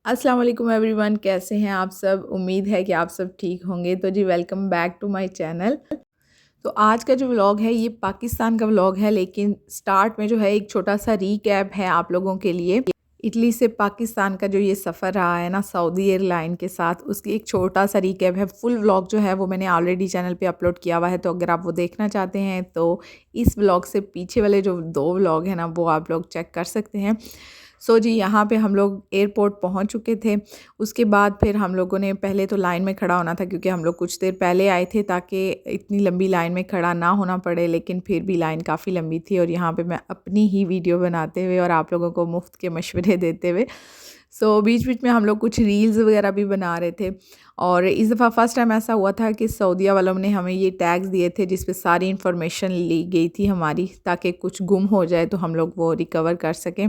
अस्सलाम वालेकुम एवरीवन, कैसे हैं आप सब। उम्मीद है कि आप सब ठीक होंगे। तो जी welcome back to my channel. तो आज का जो व्लॉग है ये पाकिस्तान का व्लॉग है, लेकिन स्टार्ट में जो है एक छोटा सा रीकैप है आप लोगों के लिए। इटली से पाकिस्तान का जो ये सफ़र रहा है ना सऊदी एयरलाइन के साथ, उसकी एक छोटा सा रीकैप है। फुल व्लॉग जो है वो मैंने ऑलरेडी चैनल पे अपलोड किया हुआ है, तो अगर आप वो देखना चाहते हैं तो इस व्लॉग से पीछे वाले जो 2 व्लॉग हैं ना वो आप लोग चेक कर सकते हैं। सो जी यहाँ पे हम लोग एयरपोर्ट पहुंच चुके थे। उसके बाद फिर हम लोगों ने पहले तो लाइन में खड़ा होना था, क्योंकि हम लोग कुछ देर पहले आए थे ताकि इतनी लंबी लाइन में खड़ा ना होना पड़े, लेकिन फिर भी लाइन काफ़ी लंबी थी। और यहाँ पे मैं अपनी ही वीडियो बनाते हुए और आप लोगों को मुफ्त के मशवरे देते हुए बीच बीच में हम लोग कुछ रील्स वगैरह भी बना रहे थे। और इस दफ़ा फ़र्स्ट टाइम ऐसा हुआ था कि सऊदीया वालों ने हमें ये टैग्स दिए थे जिस पे सारी इन्फॉर्मेशन ली गई थी हमारी, ताकि कुछ गुम हो जाए तो हम लोग वो रिकवर कर सकें।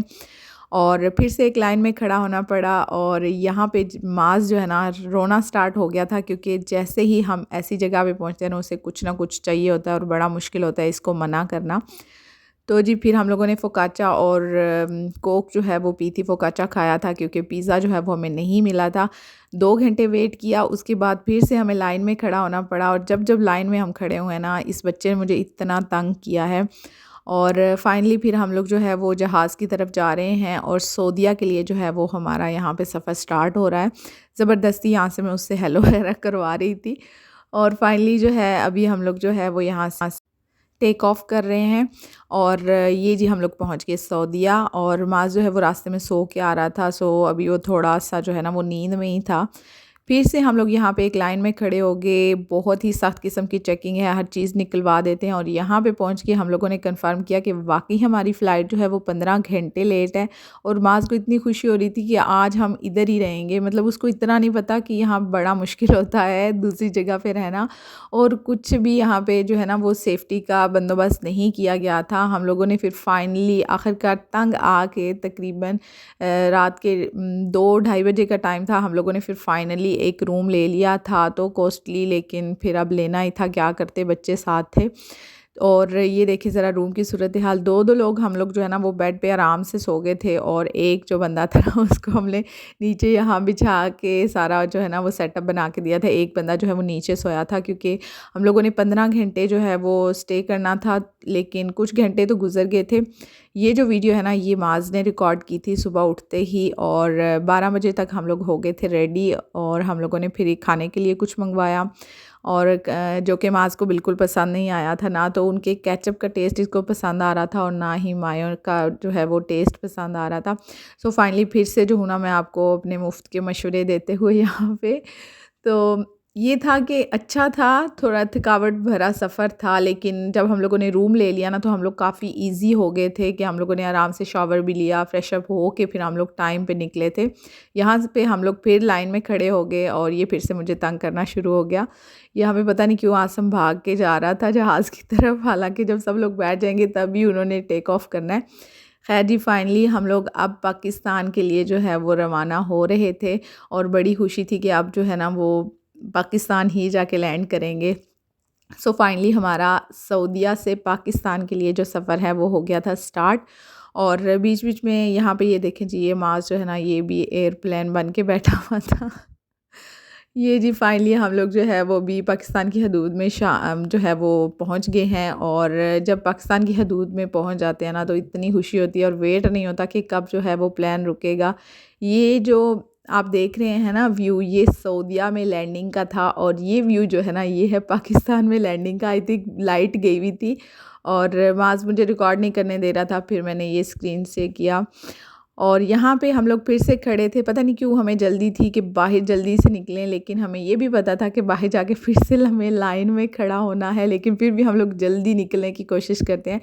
और फिर से एक लाइन में खड़ा होना पड़ा, और यहाँ पे माज़ जो है ना रोना स्टार्ट हो गया था, क्योंकि जैसे ही हम ऐसी जगह पे पहुँचते हैं ना उसे कुछ ना कुछ चाहिए होता है और बड़ा मुश्किल होता है इसको मना करना। तो जी फिर हम लोगों ने फ़ोकाचा और कोक जो है वो पी थी। फ़ोकाचा खाया था क्योंकि पिज़्ज़ा जो है वो हमें नहीं मिला था। 2 घंटे वेट किया, उसके बाद फिर से हमें लाइन में खड़ा होना पड़ा। और जब जब लाइन में हम खड़े हुए हैं ना, इस बच्चे ने मुझे इतना तंग किया है। और फाइनली फिर हम लोग जो है वो जहाज़ की तरफ जा रहे हैं, और सऊदीया के लिए जो है वो हमारा यहाँ पे सफ़र स्टार्ट हो रहा है। ज़बरदस्ती यहाँ से मैं उससे हेलो वगैरह करवा रही थी। और फाइनली जो है अभी हम लोग जो है वो यहाँ से टेक ऑफ कर रहे हैं। और ये जी हम लोग पहुँच गए सऊदीया। और माज़ जो है वो रास्ते में सो के आ रहा था, अभी वो थोड़ा सा जो है ना वो नींद में ही था। फिर से हम लोग यहाँ पे एक लाइन में खड़े हो गए। बहुत ही सख्त किस्म की चेकिंग है, हर चीज़ निकलवा देते हैं। और यहाँ पे पहुँच के हम लोगों ने कंफर्म किया कि वाकई हमारी फ़्लाइट जो है वो 15 घंटे लेट है। और माज़ को इतनी खुशी हो रही थी कि आज हम इधर ही रहेंगे। मतलब उसको इतना नहीं पता कि यहाँ बड़ा मुश्किल होता है दूसरी जगह पे रहना, और कुछ भी यहाँ पे जो है ना वो सेफ्टी का बंदोबस्त नहीं किया गया था। हम लोगों ने फिर फाइनली आखिरकार तंग आके तकरीबन रात के 2 ढाई बजे का टाइम था, हम लोगों ने फिर फाइनली एक रूम ले लिया था। तो कॉस्टली, लेकिन फिर अब लेना ही था, क्या करते, बच्चे साथ थे। और ये देखिए ज़रा रूम की सूरत हाल। 2-2 लोग हम लोग जो है ना वो बेड पे आराम से सो गए थे, और एक जो बंदा था उसको हमने नीचे यहाँ बिछा के सारा जो है ना वो सेटअप बना के दिया था। एक बंदा जो है वो नीचे सोया था, क्योंकि हम लोगों ने 15 घंटे जो है वो स्टे करना था, लेकिन कुछ घंटे तो गुजर गए थे। ये जो वीडियो है ना ये माज़ ने रिकॉर्ड की थी सुबह उठते ही, और 12 बजे तक हम लोग हो गए थे रेडी। और हम लोगों ने फिर खाने के लिए कुछ मंगवाया, और जो कि माज़ को बिल्कुल पसंद नहीं आया था। ना तो उनके केचप का टेस्ट इसको पसंद आ रहा था, और ना ही मायो का जो है वो टेस्ट पसंद आ रहा था। फाइनली फिर से जो हूँ ना मैं आपको अपने मुफ्त के मशवरे देते हुए यहाँ पे, तो ये था कि अच्छा था, थोड़ा थकावट भरा सफ़र था, लेकिन जब हम लोगों ने रूम ले लिया ना तो हम लोग काफ़ी इजी हो गए थे कि हम लोगों ने आराम से शावर भी लिया, फ्रेश अप हो के फिर हम लोग टाइम पे निकले थे। यहाँ पे हम लोग फिर लाइन में खड़े हो गए, और ये फिर से मुझे तंग करना शुरू हो गया। यहाँ पे पता नहीं क्यों आसम भाग के जा रहा था जहाज़ की तरफ, हालांकि जब सब लोग बैठ जाएंगे तभी उन्होंने टेक ऑफ करना है। खैर जी फाइनली हम लोग अब पाकिस्तान के लिए जो है वो रवाना हो रहे थे, और बड़ी खुशी थी कि अब जो है ना वो पाकिस्तान ही जाके लैंड करेंगे। फाइनली हमारा सऊदीया से पाकिस्तान के लिए जो सफ़र है वो हो गया था स्टार्ट। और बीच बीच में यहाँ पे ये देखें जी, ये माज़ जो है ना ये भी एयरप्लेन बन के बैठा हुआ था। ये जी फाइनली हम लोग जो है वो भी पाकिस्तान की हदूद में जो है वो पहुंच गए हैं। और जब पाकिस्तान की हदूद में पहुंच जाते हैं ना तो इतनी खुशी होती है, और वेट नहीं होता कि कब जो है वो प्लेन रुकेगा। ये जो आप देख रहे हैं ना व्यू, ये सऊदीया में लैंडिंग का था, और ये व्यू जो है ना ये है पाकिस्तान में लैंडिंग का। आई थिंक लाइट गई हुई थी, और माज़ मुझे रिकॉर्ड नहीं करने दे रहा था, फिर मैंने ये स्क्रीन से किया। और यहाँ पे हम लोग फिर से खड़े थे, पता नहीं क्यों हमें जल्दी थी कि बाहर जल्दी से निकलें, लेकिन हमें ये भी पता था कि बाहर जाके फिर से हमें लाइन में खड़ा होना है, लेकिन फिर भी हम लोग जल्दी निकलने की कोशिश करते हैं।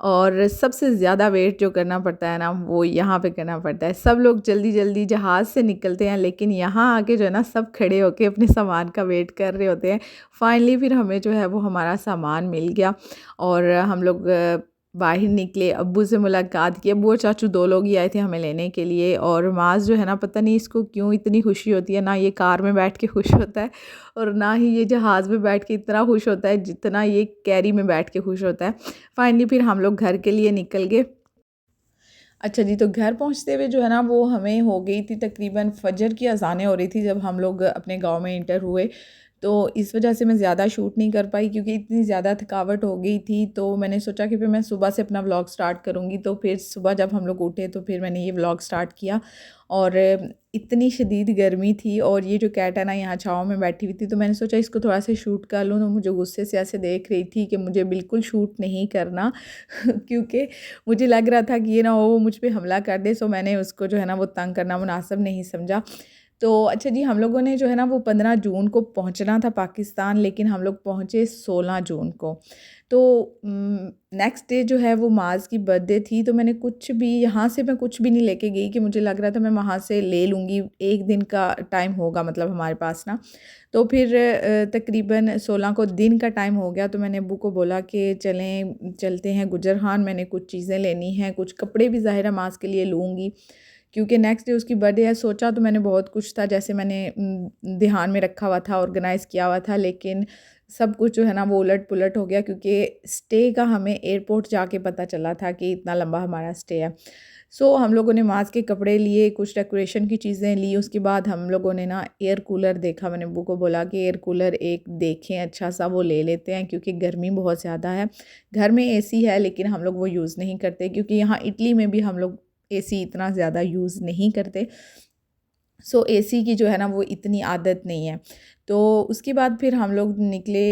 और सबसे ज़्यादा वेट जो करना पड़ता है ना वो यहाँ पे करना पड़ता है। सब लोग जल्दी जल्दी जहाज़ से निकलते हैं, लेकिन यहाँ आके जो है ना सब खड़े होके अपने सामान का वेट कर रहे होते हैं। फाइनली फिर हमें जो है वो हमारा सामान मिल गया, और हम लोग बाहर निकले, अब्बू से मुलाकात की। अब्बू और चाचू 2 लोग ही आए थे हमें लेने के लिए। और माज़ जो है ना पता नहीं इसको क्यों इतनी खुशी होती है, ना ये कार में बैठ के खुश होता है, और ना ही ये जहाज़ में बैठ के इतना खुश होता है जितना ये कैरी में बैठ के खुश होता है। फाइनली फिर हम लोग घर के लिए निकल गए। अच्छा जी, तो घर पहुंचते हुए जो है ना वो हमें हो गई थी तकरीबन फ़जर की अज़ानें हो रही थी जब हम लोग अपने गांव में इंटर हुए। तो इस वजह से मैं ज़्यादा शूट नहीं कर पाई क्योंकि इतनी ज़्यादा थकावट हो गई थी। तो मैंने सोचा कि फिर मैं सुबह से अपना व्लॉग स्टार्ट करूँगी। तो फिर सुबह जब हम लोग उठे तो फिर मैंने ये व्लॉग स्टार्ट किया। और इतनी शदीद गर्मी थी और ये जो कैट है ना यहाँ छाँव में बैठी हुई थी, तो मैंने सोचा इसको थोड़ा सा शूट कर लूँ। तो मुझे गुस्से से ऐसे देख रही थी कि मुझे बिल्कुल शूट नहीं करना क्योंकि मुझे लग रहा था कि ये ना हो वो मुझ पे हमला कर दे। सो मैंने उसको जो है ना वो तंग करना मुनासिब नहीं समझा। तो अच्छा जी, हम लोगों ने जो है ना वो 15 जून को पहुंचना था पाकिस्तान, लेकिन हम लोग पहुंचे 16 जून को। तो नेक्स्ट डे जो है वो माज़ की बर्थडे थी। तो मैंने कुछ भी यहाँ से मैं कुछ भी नहीं लेके गई कि मुझे लग रहा था मैं वहाँ से ले लूँगी, एक दिन का टाइम होगा मतलब हमारे पास ना। तो फिर तकरीबन 16 को दिन का टाइम हो गया। तो मैंने अब्बू को बोला कि चलते हैं गुजरहान, मैंने कुछ चीज़ें लेनी हैं, कुछ कपड़े भी ज़ाहिर है माज़ के लिए लूँगी क्योंकि नेक्स्ट डे उसकी बर्थडे है। सोचा तो मैंने बहुत कुछ था, जैसे मैंने ध्यान में रखा हुआ था, ऑर्गेनाइज़ किया हुआ था, लेकिन सब कुछ जो है ना वो उलट-पुलट हो गया क्योंकि स्टे का हमें एयरपोर्ट जाके पता चला था कि इतना लंबा हमारा स्टे है। सो हम लोगों ने माज़ के कपड़े लिए, कुछ डेकोरेशन की चीज़ें ली। उसके बाद हम लोगों ने ना एयर कूलर देखा। मैंने अब्बू को बोला कि एयर कूलर एक देखें अच्छा-सा, वो ले लेते हैं क्योंकि गर्मी बहुत ज़्यादा है। घर में एसी है लेकिन हम लोग वो यूज़ नहीं करते क्योंकि यहाँ इटली में भी हम लोग एसी इतना ज़्यादा यूज़ नहीं करते। सो एसी की जो है ना वो इतनी आदत नहीं है। तो उसके बाद फिर हम लोग निकले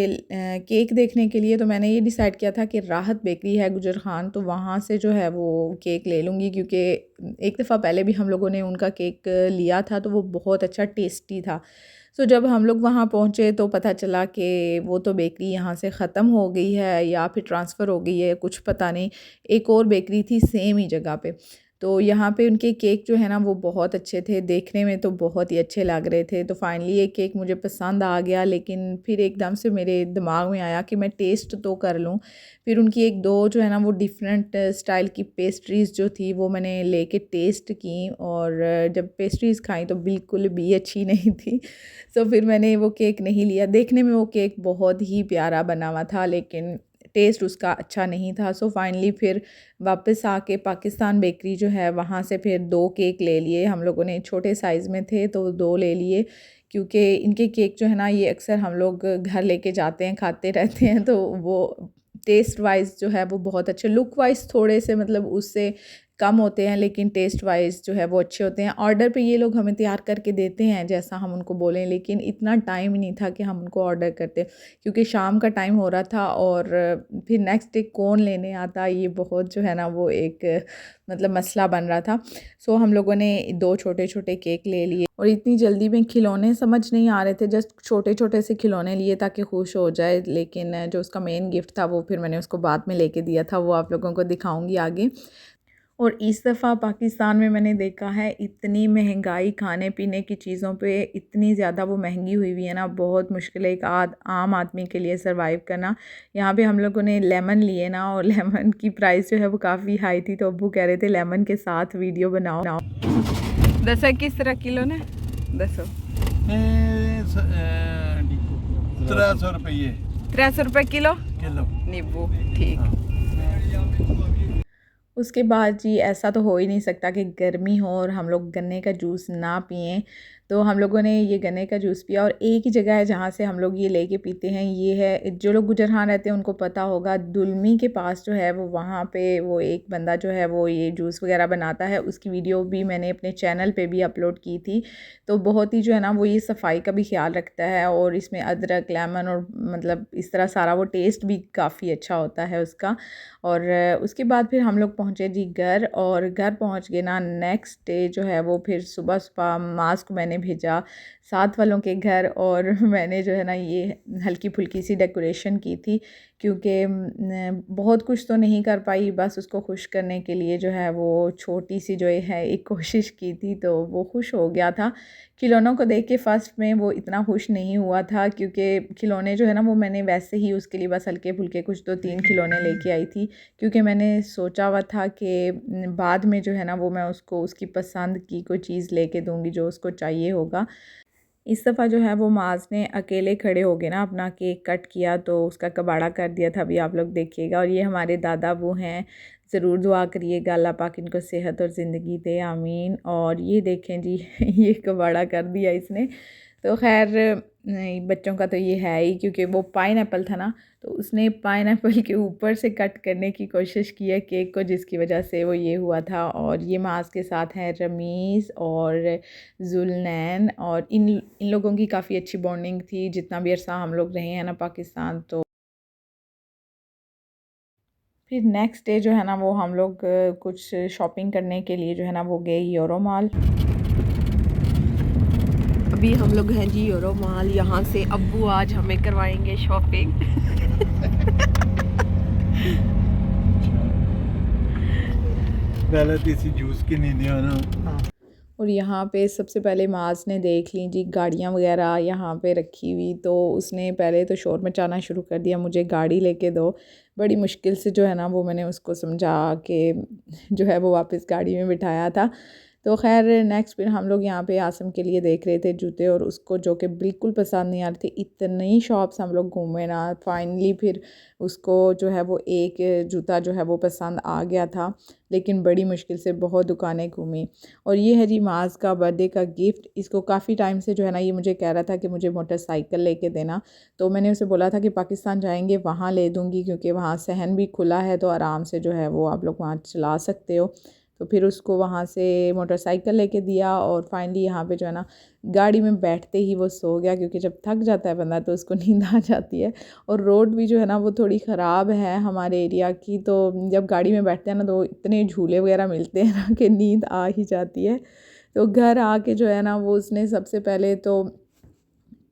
केक देखने के लिए। तो मैंने ये डिसाइड किया था कि राहत बेकरी है गुजरखान, तो वहाँ से जो है वो केक ले लूँगी क्योंकि एक दफ़ा पहले भी हम लोगों ने उनका केक लिया था तो वो बहुत अच्छा टेस्टी था। सो जब हम लोग वहाँ पहुँचे तो पता चला कि वो तो बेकरी यहाँ से ख़त्म हो गई है या फिर ट्रांसफ़र हो गई है, कुछ पता नहीं। एक और बेकरी थी सेम ही जगह पे। तो यहाँ पे उनके केक जो है ना वो बहुत अच्छे थे, देखने में तो बहुत ही अच्छे लग रहे थे। तो फाइनली ये केक मुझे पसंद आ गया, लेकिन फिर एकदम से मेरे दिमाग में आया कि मैं टेस्ट तो कर लूँ। फिर उनकी एक दो जो है ना वो डिफरेंट स्टाइल की पेस्ट्रीज़ जो थी वो मैंने लेके टेस्ट की, और जब पेस्ट्रीज़ खाई तो बिल्कुल भी अच्छी नहीं थी। सो फिर मैंने वो केक नहीं लिया। देखने में वो केक बहुत ही प्यारा बना हुआ था लेकिन टेस्ट उसका अच्छा नहीं था। सो फाइनली फिर वापस आके पाकिस्तान बेकरी जो है वहाँ से फिर 2 केक ले लिए हम लोगों ने। छोटे साइज़ में थे तो 2 ले लिए क्योंकि इनके केक जो है ना ये अक्सर हम लोग घर लेके जाते हैं, खाते रहते हैं। तो वो टेस्ट वाइज़ जो है वो बहुत अच्छे, लुक वाइज़ थोड़े से मतलब उससे कम होते हैं लेकिन टेस्ट वाइज़ जो है वो अच्छे होते हैं। ऑर्डर पे ये लोग हमें तैयार करके देते हैं जैसा हम उनको बोलें, लेकिन इतना टाइम नहीं था कि हम उनको ऑर्डर करते क्योंकि शाम का टाइम हो रहा था। और फिर नेक्स्ट डे कौन लेने आता, ये बहुत जो है ना वो एक मतलब मसला बन रहा था। सो हम लोगों ने 2 छोटे-छोटे केक ले लिए और इतनी जल्दी में खिलौने समझ नहीं आ रहे थे, जस्ट छोटे-छोटे से खिलौने लिए ताकि खुश हो जाए। लेकिन जो उसका मेन गिफ्ट था वो फिर मैंने उसको बाद में लेके दिया था, वो आप लोगों को दिखाऊँगी आगे। और इस दफ़ा पाकिस्तान में मैंने देखा है इतनी महंगाई खाने पीने की चीज़ों पे, इतनी ज़्यादा वो महंगी हुई हुई है ना, बहुत मुश्किल है एक आम आदमी के लिए सरवाइव करना। यहाँ पे हम लोगों ने लेमन लिए ना, और लेमन की प्राइस जो है वो काफ़ी हाई थी। तो अब्बू कह रहे थे लेमन के साथ वीडियो बनाओ। दसो किस तरह किलो ने दसो 300 रुपये 300 रुपये किलो किलो नींबू, ठीक। उसके बाद जी ऐसा तो हो ही नहीं सकता कि गर्मी हो और हम लोग गन्ने का जूस ना पिएं। तो हम लोगों ने ये गन्ने का जूस पिया, और एक ही जगह है जहाँ से हम लोग ये लेके पीते हैं। ये है, जो लोग गुजरहान रहते हैं उनको पता होगा, दुलमी के पास जो है वो वहाँ पे वो एक बंदा जो है वो ये जूस वगैरह बनाता है। उसकी वीडियो भी मैंने अपने चैनल पे भी अपलोड की थी। तो बहुत ही जो है ना वो ये सफाई का भी ख्याल रखता है, और इसमें अदरक, लेमन और मतलब इस तरह सारा वो टेस्ट भी काफ़ी अच्छा होता है उसका। और उसके बाद फिर हम लोग पहुँचे जी घर, और घर पहुँच के ना नेक्स्ट डे जो है वो फिर सुबह माज़ को मैंने भेजा साथ वालों के घर, और मैंने जो है ना ये हल्की फुल्की सी डेकोरेशन की थी क्योंकि बहुत कुछ तो नहीं कर पाई, बस उसको खुश करने के लिए जो है वो छोटी सी जो है एक कोशिश की थी, तो वो खुश हो गया था। खिलौनों को देख के फ़र्स्ट में वो इतना खुश नहीं हुआ था क्योंकि खिलौने जो है ना वो मैंने वैसे ही उसके लिए बस हल्के फुल्के कुछ 2-3 खिलौने लेके आई थी क्योंकि मैंने सोचा हुआ था कि बाद में जो है ना वो मैं उसको उसकी पसंद की कोई चीज़ लेके दूँगी जो उसको चाहिए होगा। इस दफ़ा जो है वो माज़ ने अकेले खड़े हो गए ना अपना केक कट किया, तो उसका कबाड़ा कर दिया था, अभी आप लोग देखिएगा। और ये हमारे दादा वो हैं ज़रूर दुआ करिएगा, अल्लाह पाक इनको सेहत और ज़िंदगी दे, आमीन। और ये देखें जी ये कबाड़ा कर दिया इसने। तो खैर बच्चों का तो ये है ही, क्योंकि वो पाइनएप्पल था ना, तो उसने पाइनएप्पल के ऊपर से कट करने की कोशिश की है केक को, जिसकी वजह से वो ये हुआ था। और ये माज के साथ हैं रमीज़ और जुलनैन, और इन लोगों की काफ़ी अच्छी बॉन्डिंग थी जितना भी अरसा हम लोग रहे हैं ना पाकिस्तान। तो फिर नेक्स्ट डे जो है ना वो हम लोग कुछ शॉपिंग करने के लिए जो है ना वो गए यूरो मॉल। अभी हम लोग हैं जी यूरो मॉल, यहाँ से अब्बू आज हमें करवाएंगे शॉपिंग। पहले तो इसी जूस की नहीं दिया ना। और यहाँ पे सबसे पहले माज ने देख ली जी गाड़ियाँ वगैरह यहाँ पे रखी हुई, तो उसने पहले तो शोर मचाना शुरू कर दिया, मुझे गाड़ी लेके दो। बड़ी मुश्किल से जो है ना वो मैंने उसको समझा के जो है वो वापस गाड़ी में बिठाया था। तो खैर नेक्स्ट फिर हम लोग यहाँ पे आसम के लिए देख रहे थे जूते, और उसको जो कि बिल्कुल पसंद नहीं आ रहे थे। इतनी शॉप्स हम लोग घूमे ना, फाइनली फिर उसको जो है वो एक जूता जो है वो पसंद आ गया था, लेकिन बड़ी मुश्किल से बहुत दुकानें घूमी। और ये है जी माज का बर्थडे का गिफ्ट। इसको काफ़ी टाइम से जो है ना ये मुझे कह रहा था कि मुझे मोटरसाइकिल लेके देना, तो मैंने उसे बोला था कि पाकिस्तान जाएंगे वहाँ ले दूँगी, क्योंकि वहाँ सहन भी खुला है तो आराम से जो है वो आप लोग वहाँ चला सकते हो। तो फिर उसको वहाँ से मोटरसाइकिल लेके दिया, और फाइनली यहाँ पे जो है ना गाड़ी में बैठते ही वो सो गया, क्योंकि जब थक जाता है बंदा तो उसको नींद आ जाती है। और रोड भी जो है ना वो थोड़ी ख़राब है हमारे एरिया की, तो जब गाड़ी में बैठते हैं ना तो इतने झूले वगैरह मिलते हैं ना कि नींद आ ही जाती है। तो घर आके जो है ना वो उसने सबसे पहले तो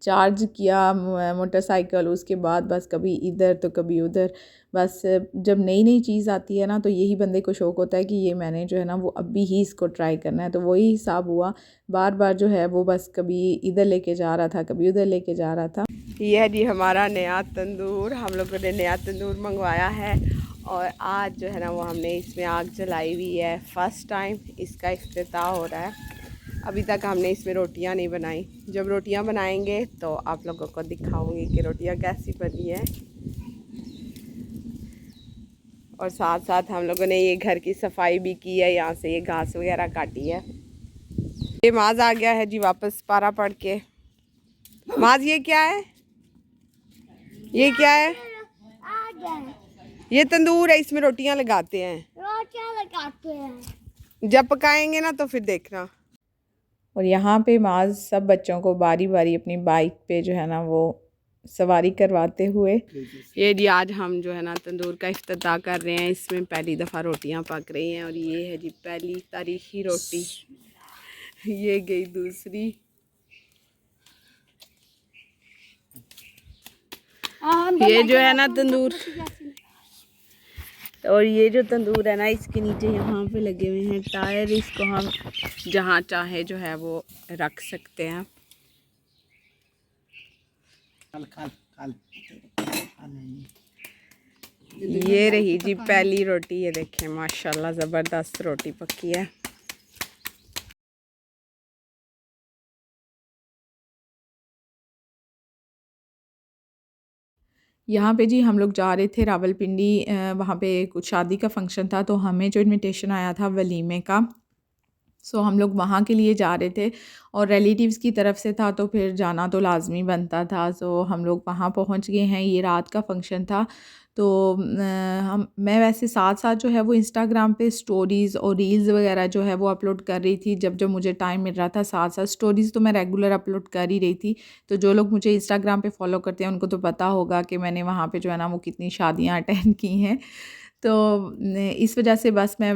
चार्ज किया मोटरसाइकिल, उसके बाद बस कभी इधर तो कभी उधर। बस जब नई नई चीज़ आती है ना तो यही बंदे को शौक़ होता है कि ये मैंने जो है ना वो अभी ही इसको ट्राई करना है, तो वही हिसाब हुआ। बार बार जो है वो बस कभी इधर लेके जा रहा था, कभी उधर लेके जा रहा था। ये है जी हमारा नया तंदूर, हम लोगों ने नया तंदूर मंगवाया है, और आज जो है ना वो हमने इसमें आग जलाई हुई है। फ़र्स्ट टाइम इसका इफ्तिताह हो रहा है। अभी तक हमने इसमें रोटियां नहीं बनाई, जब रोटियां बनाएंगे तो आप लोगों को दिखाऊंगी कि रोटियां कैसी बनी है। और साथ साथ हम लोगों ने ये घर की सफाई भी की है, यहाँ से ये घास वगैरह काटी है। ये माज आ गया है जी वापस पारा पढ़ के। माज ये क्या है, ये क्या है? ये तंदूर है, इसमें रोटियां लगाते हैं, जब पकाएंगे ना तो फिर देखना। और यहाँ पे माज सब बच्चों को बारी बारी अपनी बाइक पे जो है ना वो सवारी करवाते हुए। ये जी आज हम जो है ना तंदूर का इफ्तिताह कर रहे हैं, इसमें पहली दफ़ा रोटियां पक रही हैं, और ये है जी पहली तारीखी रोटी, ये गई दूसरी। ये जो है ना तंदूर, और ये जो तंदूर है ना इसके नीचे यहाँ पे लगे हुए हैं टायर, इसको हम जहाँ चाहे जो है वो रख सकते हैं। ये रही जी पहली रोटी, ये देखें माशाल्लाह ज़बरदस्त रोटी पकी है। यहाँ पे जी हम लोग जा रहे थे रावलपिंडी, वहाँ पे कुछ शादी का फंक्शन था, तो हमें जो इनविटेशन आया था वलीमे का, सो हम लोग वहाँ के लिए जा रहे थे, और रिलेटिव्स की तरफ से था तो फिर जाना तो लाजमी बनता था। सो हम लोग वहाँ पहुँच गए हैं, ये रात का फंक्शन था। तो मैं वैसे साथ साथ जो है वो इंस्टाग्राम पे स्टोरीज़ और रील्स वगैरह जो है वो अपलोड कर रही थी, जब जब मुझे टाइम मिल रहा था। साथ साथ स्टोरीज़ तो मैं रेगुलर अपलोड कर ही रही थी। तो जो लोग मुझे इंस्टाग्राम पे फॉलो करते हैं उनको तो पता होगा कि मैंने वहाँ पे जो है ना वो कितनी शादियाँ अटेंड की हैं। तो इस वजह से बस मैं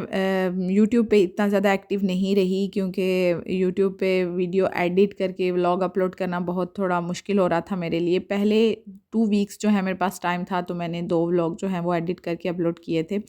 यूट्यूब पे इतना ज़्यादा एक्टिव नहीं रही, क्योंकि यूट्यूब पे वीडियो एडिट करके व्लॉग अपलोड करना बहुत थोड़ा मुश्किल हो रहा था मेरे लिए। पहले 2 वीक्स जो है मेरे पास टाइम था, तो मैंने 2 व्लॉग जो हैं वो एडिट करके अपलोड किए थे।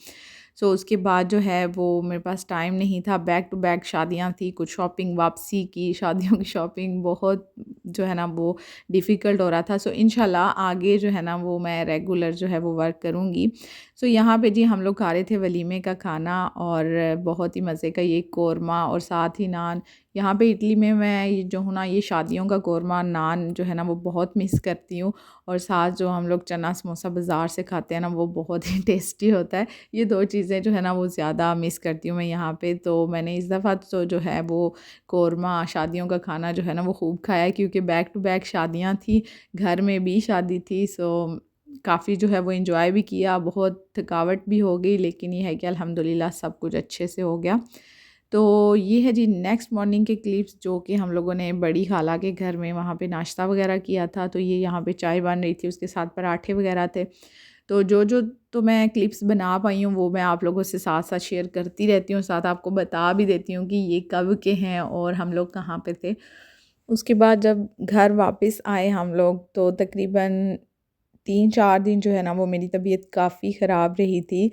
सो उसके बाद जो है वो मेरे पास टाइम नहीं था, बैक टू बैक शादियाँ थी, कुछ शॉपिंग वापसी की, शादियों की शॉपिंग बहुत जो है ना वो डिफ़िकल्ट हो रहा था। सो इंशाल्लाह आगे जो है ना वो मैं रेगुलर जो है वो वर्क करूँगी। सो यहाँ पे जी हम लोग खा रहे थे वलीमे का खाना, और बहुत ही मज़े का ये कोरमा और साथ ही नान। यहाँ पे इटली में मैं ये जो हूँ ना, ये शादियों का कौरमा नान जो है ना वो बहुत मिस करती हूँ, और साथ जो हम लोग चना समोसा बाज़ार से खाते हैं ना वो बहुत ही टेस्टी होता है। ये 2 चीज़ें जो है ना वो ज़्यादा मिस करती हूँ मैं यहाँ पे। तो मैंने इस दफ़ा तो जो है वो कौरमा शादियों का खाना जो है ना वो खूब खाया है, क्योंकि बैक टू बैक शादियाँ थी, घर में भी शादी थी। सो काफ़ी जो है वो एंजॉय भी किया, बहुत थकावट भी हो गई, लेकिन ये है कि अल्हम्दुलिल्लाह सब कुछ अच्छे से हो गया। तो ये है जी नेक्स्ट मॉर्निंग के क्लिप्स, जो कि हम लोगों ने बड़ी खाला के घर में वहाँ पे नाश्ता वगैरह किया था। तो ये यहाँ पे चाय बन रही थी, उसके साथ पराठे वगैरह थे। तो जो तो मैं क्लिप्स बना पाई हूँ वो मैं आप लोगों से साथ साथ शेयर करती रहती हूँ, साथ आपको बता भी देती हूँ कि ये कब के हैं और हम लोग कहाँ पे थे। उसके बाद जब घर वापस आए हम लोग, तो तकरीबन 3-4 दिन जो है ना वो मेरी तबीयत काफ़ी ख़राब रही थी।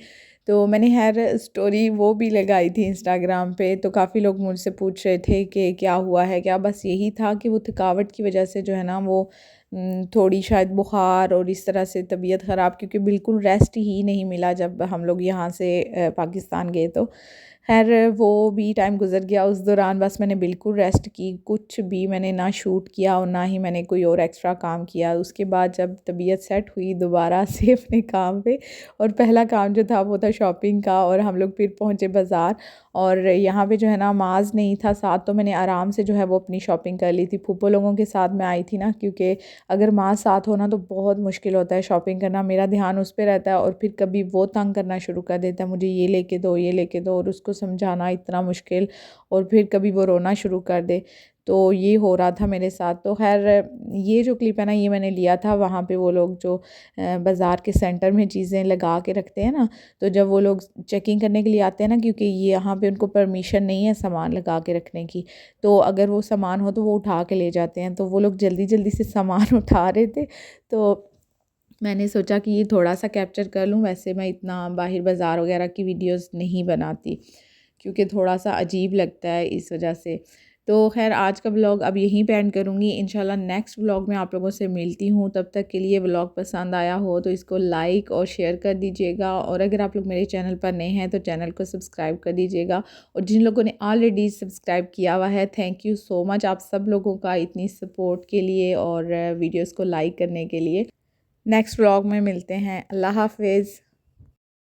तो मैंने खैर स्टोरी वो भी लगाई थी इंस्टाग्राम पे, तो काफ़ी लोग मुझसे पूछ रहे थे कि क्या हुआ है क्या? बस यही था कि वो थकावट की वजह से जो है ना वो थोड़ी शायद बुखार और इस तरह से तबीयत ख़राब, क्योंकि बिल्कुल रेस्ट ही नहीं मिला जब हम लोग यहाँ से पाकिस्तान गए। तो खैर वो भी टाइम गुज़र गया। उस दौरान बस मैंने बिल्कुल रेस्ट की, कुछ भी मैंने ना शूट किया और ना ही मैंने कोई और एक्स्ट्रा काम किया। उसके बाद जब तबीयत सेट हुई दोबारा से अपने काम पे, और पहला काम जो था वो था शॉपिंग का, और हम लोग फिर पहुँचे बाज़ार। और यहाँ पे जो है ना माज नहीं था साथ, तो मैंने आराम से जो है वो अपनी शॉपिंग कर ली थी। फूफो लोगों के साथ मैं आई थी ना, क्योंकि अगर माँ साथ हो ना तो बहुत मुश्किल होता है शॉपिंग करना, मेरा ध्यान उस पर रहता है, और फिर कभी वो तंग करना शुरू कर देता है, मुझे ये लेके दो ये लेके दो, और उसको समझाना इतना मुश्किल, और फिर कभी वो रोना शुरू कर दे। तो ये हो रहा था मेरे साथ। तो खैर ये जो क्लिप है ना ये मैंने लिया था वहाँ पे, वो लोग जो बाज़ार के सेंटर में चीज़ें लगा के रखते हैं ना, तो जब वो लोग चेकिंग करने के लिए आते हैं ना, क्योंकि ये यहाँ पे उनको परमिशन नहीं है सामान लगा के रखने की, तो अगर वो सामान हो तो वो उठा के ले जाते हैं। तो वो लोग जल्दी जल्दी से सामान उठा रहे थे, तो मैंने सोचा कि ये थोड़ा सा कैप्चर कर लूँ। वैसे मैं इतना बाहर बाज़ार वगैरह की वीडियोस नहीं बनाती, क्योंकि थोड़ा सा अजीब लगता है इस वजह से। तो खैर आज का व्लॉग अब यहीं पे एंड करूँगी। इंशाल्लाह नेक्स्ट व्लॉग में आप लोगों से मिलती हूँ। तब तक के लिए व्लॉग पसंद आया हो तो इसको लाइक और शेयर कर दीजिएगा, और अगर आप लोग मेरे चैनल पर नए हैं तो चैनल को सब्सक्राइब कर दीजिएगा, और जिन लोगों ने ऑलरेडी सब्सक्राइब किया हुआ है थैंक यू सो मच आप सब लोगों का इतनी सपोर्ट के लिए और वीडियोज़ को लाइक करने के लिए। नेक्स्ट व्लॉग में मिलते हैं। अल्लाह हाफ़िज़।